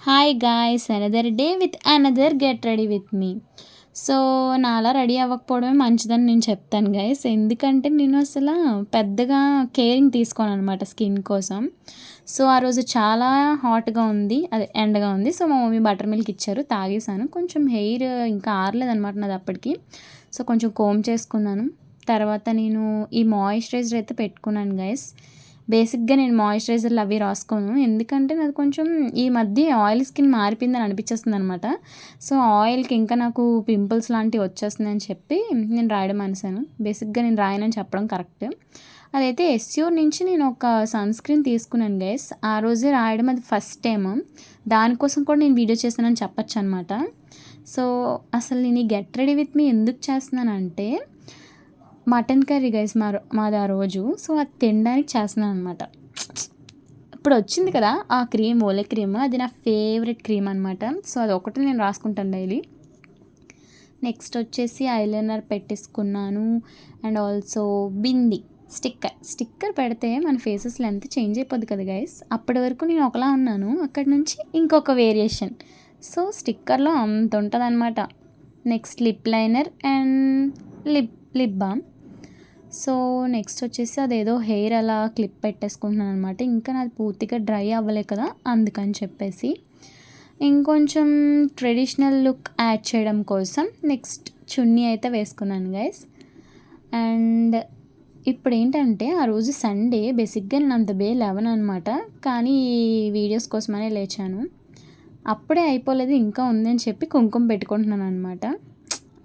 Hi guys, another day with another get ready with me. So నా అలా ready అవ్వకపోవడమే మంచిదని నేను చెప్తాను గైస్. ఎందుకంటే నేను అసలు పెద్దగా కేరింగ్ తీసుకోను అనమాట స్కిన్ కోసం. సో ఆ రోజు చాలా హాట్గా ఉంది, అదే ఎండగా ఉంది. సో మా మమ్మీ బటర్ మిల్క్ ఇచ్చారు, తాగేసాను. కొంచెం హెయిర్ ఇంకా ఆరలేదనమాట నాది అప్పటికి. సో కొంచెం కోమ్ చేసుకున్నాను. తర్వాత నేను ఈ మాయిశ్చరైజర్ అయితే పెట్టుకున్నాను గైస్. బేసిక్గా నేను మాయిశ్చరైజర్లు అవి రాసుకోను, ఎందుకంటే నాది కొంచెం ఈ మధ్య ఆయిల్ స్కిన్ మారిపోయిందని అనిపించేస్తుంది అనమాట. సో ఆయిల్కి ఇంకా నాకు పింపుల్స్ లాంటివి వచ్చేస్తుందని చెప్పి నేను రాయడం మానేశాను. బేసిక్గా నేను రాయనని చెప్పడం కరెక్ట్. అదైతే ఎస్యూర్ నుంచి నేను ఒక సన్ స్క్రీన్ తీసుకున్నాను గైస్. ఆ రోజే రాయడం అది ఫస్ట్ టైం. దానికోసం కూడా నేను వీడియో చేశానని చెప్పచ్చు అనమాట. సో అసలు నేను ఈ గెట్ రెడీ విత్ మీ ఎందుకు చేస్తున్నానంటే, మటన్ కర్రీ గైస్ మాది ఆ రోజు. సో అది తినడానికి చేస్తున్నాను అనమాట. ఇప్పుడు వచ్చింది కదా ఆ క్రీమ్, ఓలే క్రీమ్, అది నా ఫేవరెట్ క్రీమ్ అనమాట. సో అది ఒకటి నేను రాసుకుంటాను డైలీ. నెక్స్ట్ వచ్చేసి ఐలైనర్ పెట్టేసుకున్నాను. అండ్ ఆల్సో బింది స్టిక్కర్ పెడితే మన ఫేసెస్ లెంత్ చేంజ్ అయిపోద్ది కదా గైస్. అప్పటి వరకు నేను ఒకలా ఉన్నాను, అక్కడి నుంచి ఇంకొక వేరియేషన్. సో స్టిక్కర్లో అంత ఉంటుంది అనమాట. Next lip liner and lip balm. So next వచ్చేసి అదేదో హెయిర్ అలా క్లిప్ పెట్టేసుకుంటున్నాను అనమాట. ఇంకా నాది పూర్తిగా డ్రై అవ్వలే కదా, అందుకని చెప్పేసి ఇంకొంచెం ట్రెడిషనల్ లుక్ యాడ్ చేయడం కోసం నెక్స్ట్ చున్నీ అయితే వేసుకున్నాను గైస్. అండ్ ఇప్పుడు ఏంటంటే ఆ రోజు సండే, బేసిక్గా నేను అంత లేవను అనమాట. కానీ వీడియోస్ కోసమనే లేచాను. అప్పుడే అయిపోలేదు, ఇంకా ఉందని చెప్పి కుంకుమ పెట్టుకుంటున్నాను అనమాట.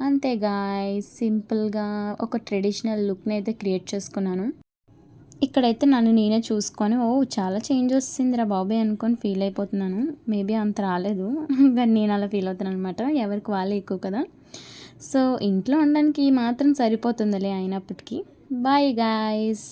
అంతే గాయ్స్, సింపుల్గా ఒక ట్రెడిషనల్ లుక్ని అయితే క్రియేట్ చేసుకున్నాను. ఇక్కడైతే నన్ను నేనే చూసుకొని చాలా చేంజ్ వస్తుందిరా బాబాయ్ అనుకొని ఫీల్ అయిపోతున్నాను. మేబీ అంత రాలేదు కానీ నేను అలా ఫీల్ అవుతున్నాను అనమాట. ఎవరికి వాళ్ళే ఎక్కువ కదా. సో ఇంట్లో ఉండడానికి మాత్రం సరిపోతుందిలే అయినప్పటికీ. Bye guys.